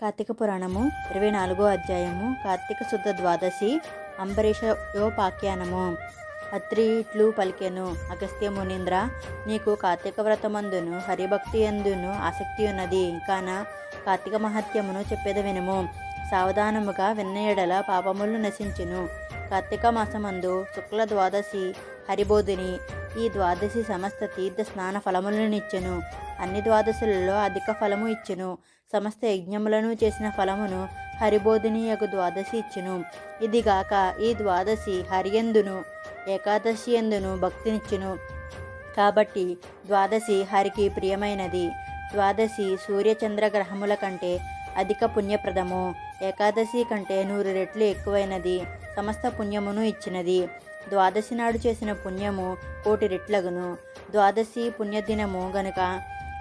కార్తీక పురాణము 24వ అధ్యాయము కార్తీక శుద్ధ ద్వాదశి అంబరీషోపాఖ్యానము. అత్రి ఇట్లు పలికెను. అగస్త్య మునీంద్ర, నీకు కార్తీక వ్రతమందును హరిభక్తి ఎందును ఆసక్తి ఉన్నది కాన కార్తీక మహత్యమును చెప్పేద వినుము. సావధానముగా విన్న ఎడల పాపములు నశించును. కార్తీక మాసమందు శుక్ల ద్వాదశి హరిబోధిని. ఈ ద్వాదశి సమస్త తీర్థ స్నాన ఫలములనిచ్చును. అన్ని ద్వాదశులలో అధిక ఫలము ఇచ్చును. సమస్త యజ్ఞములను చేసిన ఫలమును హరిబోధిని యగు ద్వాదశి ఇచ్చును. ఇదిగాక ఈ ద్వాదశి హరియందును ఏకాదశి ఎందును భక్తినిచ్చును. కాబట్టి ద్వాదశి హరికి ప్రియమైనది. ద్వాదశి సూర్యచంద్ర గ్రహముల కంటే అధిక పుణ్యప్రదము. ఏకాదశి కంటే 100 రెట్లు ఎక్కువైనది. సమస్త పుణ్యమును ఇచ్చినది. ద్వాదశి నాడు చేసిన పుణ్యము 1,000,000 రెట్లగును. ద్వాదశి పుణ్యదినము గనుక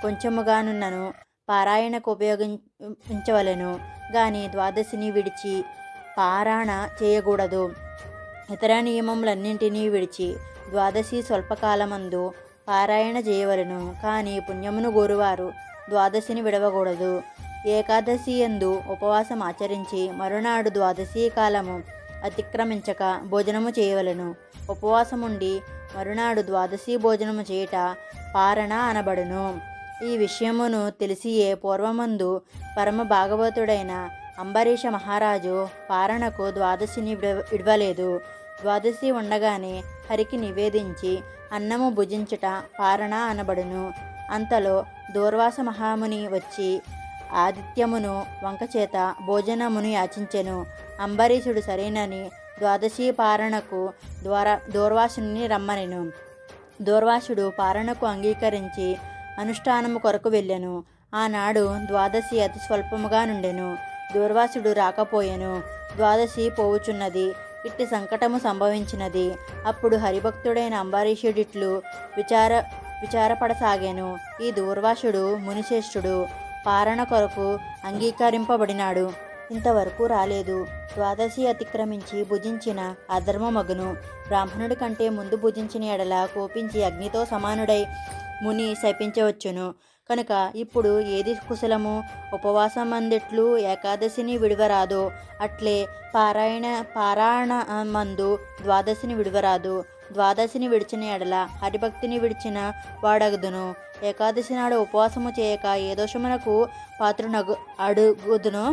కొంచెముగానున్నను పారాయణకు ఉపయోగించవలెను గాని ద్వాదశిని విడిచి పారాయణ చేయకూడదు. ఇతర నియమములన్నింటినీ విడిచి ద్వాదశి స్వల్పకాలమందు పారాయణ చేయవలెను. కానీ పుణ్యమును గోరువారు ద్వాదశిని విడవకూడదు. ఏకాదశి యందు ఉపవాసం ఆచరించి మరునాడు ద్వాదశి కాలము అతిక్రమించక భోజనము చేయవలెను. ఉపవాసముండి మరునాడు ద్వాదశి భోజనము చేయుట పారణ అనబడును. ఈ విషయమును తెలిసియే పూర్వమందు పరమ భాగవతుడైన అంబరీష మహారాజు పారణకు ద్వాదశిని విడవలేదు. ద్వాదశి ఉండగానే హరికి నివేదించి అన్నము భుజించుట పారణ అనబడును. అంతలో దూర్వాస మహాముని వచ్చి ఆదిత్యమును వంకచేత భోజనమును యాచించెను. అంబరీషుడు సరేనని ద్వాదశి పారణకు దూర్వాసుని రమ్మనెను. దూర్వాసుడు పారణకు అంగీకరించి అనుష్ఠానము కొరకు వెళ్ళెను. ఆనాడు ద్వాదశి అతి స్వల్పముగా నుండెను. దూర్వాసుడు రాకపోయెను. ద్వాదశి పోవుచున్నది. ఇట్టి సంకటము సంభవించినది. అప్పుడు హరిభక్తుడైన అంబరీషుడిట్లు విచారపడసాగాను. ఈ దూర్వాసుడు మునిశ్రేష్ఠుడు. పారణ కొరకు అంగీకరింపబడినాడు. ఇంతవరకు రాలేదు. ద్వాదశి అతిక్రమించి భుజించిన అధర్మమగును. బ్రాహ్మణుడి కంటే ముందు భుజించిన ఎడల కోపించి అగ్నితో సమానుడై ముని శపించవచ్చును. కనుక ఇప్పుడు ఏది కుశలము? ఉపవాసమందెట్లు ఏకాదశిని విడవరాదో అట్లే పారాయణ మందు ద్వాదశిని విడవరాదు. ద్వాదశిని విడిచిన ఎడల హరిభక్తిని విడిచిన వాడగుదును. ఏకాదశి నాడు ఉపవాసము చేయక ఏ దోషమునకు పాత్రునగు అడుగుదును.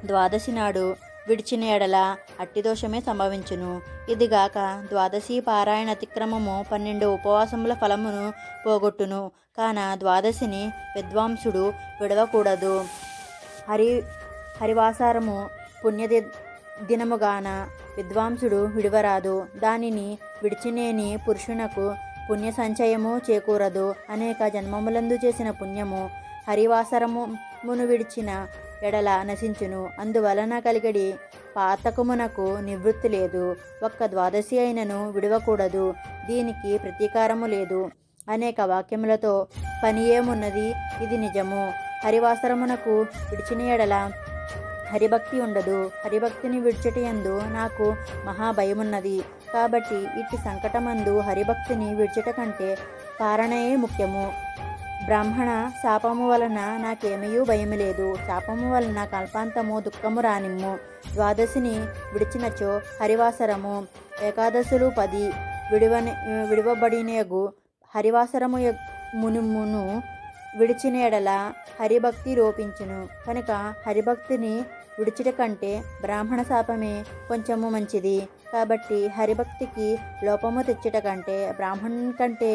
ద్వాదశి నాడు విడిచిన ఎడల అట్టి దోషమే సంభవించును. ఇదిగాక ద్వాదశి పారాయణ అతిక్రమము 12 ఉపవాసముల ఫలమును పోగొట్టును. కాన ద్వాదశిని విద్వాంసుడు విడవకూడదు. హరివాసారము పుణ్యదినముగాన విద్వాంసుడు విడవరాదు. దానిని విడిచినేని పురుషునకు పుణ్య సంచయము చేకూరదు. అనేక జన్మములందు చేసిన పుణ్యము హరివాసరమును విడిచిన ఎడల నశించును. అందువలన కలిగడి పాతకమునకు నివృత్తి లేదు. ఒక్క ద్వాదశి అయినను విడవకూడదు. దీనికి ప్రతీకారము లేదు. అనేక వాక్యములతో పని ఏమున్నది? ఇది నిజము. హరివాసరమునకు విడిచిన ఎడల హరిభక్తి ఉండదు. హరిభక్తిని విడిచుటయందు నాకు మహాభయమున్నది. కాబట్టి ఇట్టి సంకటమందు హరిభక్తిని విడిచుట కంటే పారణయే ముఖ్యము. బ్రాహ్మణ శాపము వలన నాకేమయూ భయము లేదు. శాపము వలన కల్పాంతము దుఃఖము రానిమ్ము. ద్వాదశిని విడిచినచో హరివాసరము ఏకాదశులు 10 విడవబడినయగు. హరివాసరము మునుమును విడిచిన ఎడల హరిభక్తి రూపించును. కనుక హరిభక్తిని విడిచుట కంటే బ్రాహ్మణ శాపమే కొంచెము మంచిది. కాబట్టి హరిభక్తికి లోపము తెచ్చుట కంటే బ్రాహ్మణుని కంటే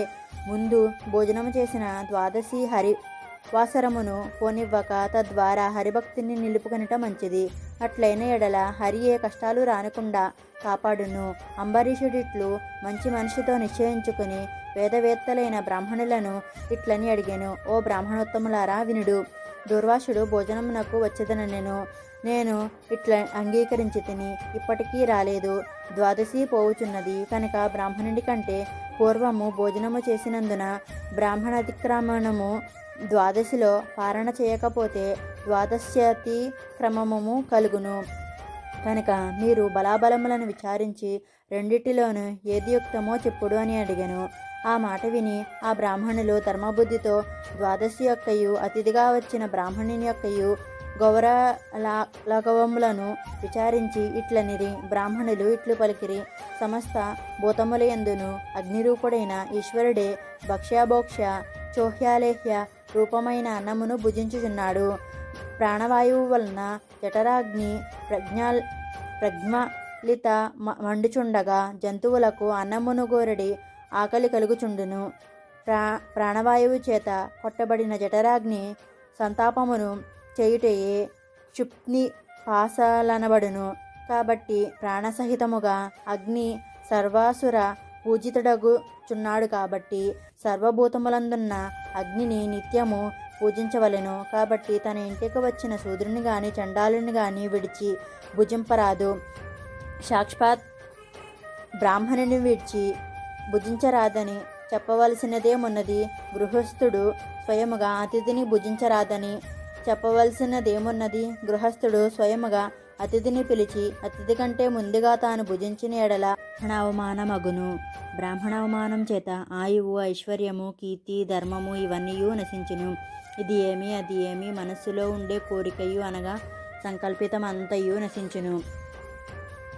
ముందు భోజనము చేసిన ద్వాదశి హరివాసరమును పోనివ్వక తద్వారా హరిభక్తిని నిలుపుకొనుట మంచిది. అట్లైన ఎడల హరి ఏ కష్టాలు రానకుండా కాపాడును. అంబరీషుడిట్లు మంచి మనిషితో నిశ్చయించుకుని వేదవేత్తలైన బ్రాహ్మణులను ఇట్లని అడిగాను. ఓ బ్రాహ్మణోత్తములారా వినుడు. దూర్వాసుడు భోజనమునకు వచ్చేదనెను. నేను ఇట్లా అంగీకరించి తిని ఇప్పటికీ రాలేదు. ద్వాదశి పోవుచున్నది కనుక బ్రాహ్మణుడి కంటే పూర్వము భోజనము చేసినందున బ్రాహ్మణ అతిక్రమణము ద్వాదశిలో పారణ చేయకపోతే ద్వాదశ్యతి క్రమము కలుగును. కనుక మీరు బలాబలములను విచారించి రెండిటిలోనూ ఏది యుక్తమో చెప్పుడు అని అడిగాను. ఆ మాట విని ఆ బ్రాహ్మణులు ధర్మబుద్ధితో ద్వాదశి యొక్కయు అతిథిగా వచ్చిన బ్రాహ్మణుని యొక్కయు గౌర లఘవములను విచారించి ఇట్లనిరి. బ్రాహ్మణులు ఇట్లు పలికిరి: సమస్త భూతముల యందును అగ్నిరూపుడైన ఈశ్వరుడే భక్ష్యభోక్ష చోహ్యాలేహ్య రూపమైన అన్నమును భుజించుచున్నాడు. ప్రాణవాయువు వలన జఠరాగ్ని ప్రజ్వలిత మండుచుండగా జంతువులకు అన్నమును గోరడి ఆకలి కలుగుచుండును. ప్రాణవాయువు చేత కొట్టబడిన జఠరాగ్ని సంతాపమును చేయుటయే క్షుప్ని పాసలనబడును. కాబట్టి ప్రాణసహితముగా అగ్ని సర్వాసుర పూజితుడగుచున్నాడు. కాబట్టి సర్వభూతములందున్న అగ్నిని నిత్యము పూజించవలెను. కాబట్టి తన ఇంటికి వచ్చిన శూద్రుని గాని చండాలుని గాని విడిచి భుజింపరాదు. సాక్షాత్ బ్రాహ్మణుని విడిచి భుజించరాదని చెప్పవలసినదేమున్నది? గృహస్థుడు స్వయముగా అతిథిని భుజించరాదని చెప్పవలసినదేమున్నది? గృహస్థుడు స్వయముగా అతిథిని పిలిచి అతిథి కంటే ముందుగా తాను భుజించిన ఎడల బ్రాహ్మణావమానమగును. బ్రాహ్మణావమానం చేత ఆయువు, ఐశ్వర్యము, కీర్తి, ధర్మము ఇవన్నీయూ నశించును. ఇది ఏమి అది ఏమి మనస్సులో ఉండే కోరికయు అనగా సంకల్పితమంతయు నశించును.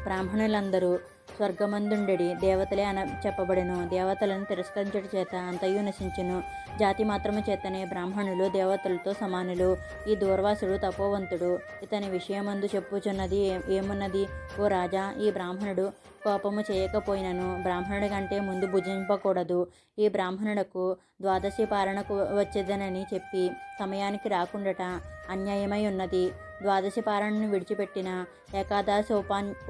బ్రాహ్మణులందరూ స్వర్గమందుండెడి దేవతలే చెప్పబడెను. దేవతలను తిరస్కరించుట చేత అంతయు నశించును. జాతి మాత్రము చేతనే బ్రాహ్మణులు దేవతలతో సమానులు. ఈ దూర్వాసుడు తపోవంతుడు. ఇతని విషయమందు చెప్పుచున్నది ఏమున్నది? ఓ రాజా, ఈ బ్రాహ్మణుడు కోపము చేయకపోయినను బ్రాహ్మణుడి కంటే ముందు భుజింపకూడదు. ఈ బ్రాహ్మణుడకు ద్వాదశి పారణకు వచ్చేదనని చెప్పి సమయానికి రాకుండట అన్యాయమై ఉన్నది. ద్వాదశి పారణను విడిచిపెట్టిన ఏకాదశి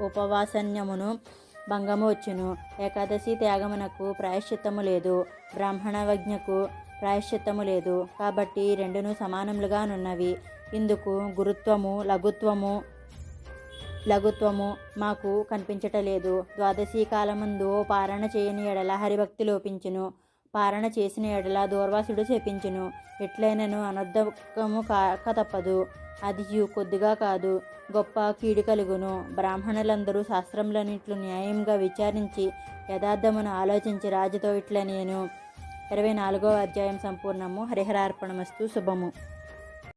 ఉపవాసన్యమును భంగము వచ్చును. ఏకాదశి త్యాగమునకు ప్రాయశ్చిత్తము లేదు, బ్రాహ్మణవజ్ఞకు ప్రాయశ్చిత్తము లేదు. కాబట్టి రెండును సమానములుగానున్నవి. ఇందుకు గురుత్వము లఘుత్వము మాకు కనిపించటలేదు. ద్వాదశి కాలమందు పారణ చేయని ఎడల హరిభక్తి లోపించును. పారణ చేసిన ఎడల దూర్వాసుడు శపించును. ఎట్లయినను అనర్థకము కాక తప్పదు. అది కొద్దిగా కాదు, గొప్ప కీడు కలుగును. బ్రాహ్మణులందరూ శాస్త్రములన్నిట్లు న్యాయంగా విచారించి యథార్థమును ఆలోచించి రాజుతో ఇట్లనేను. 24వ అధ్యాయం సంపూర్ణము. హరిహరార్పణమస్తు. శుభము.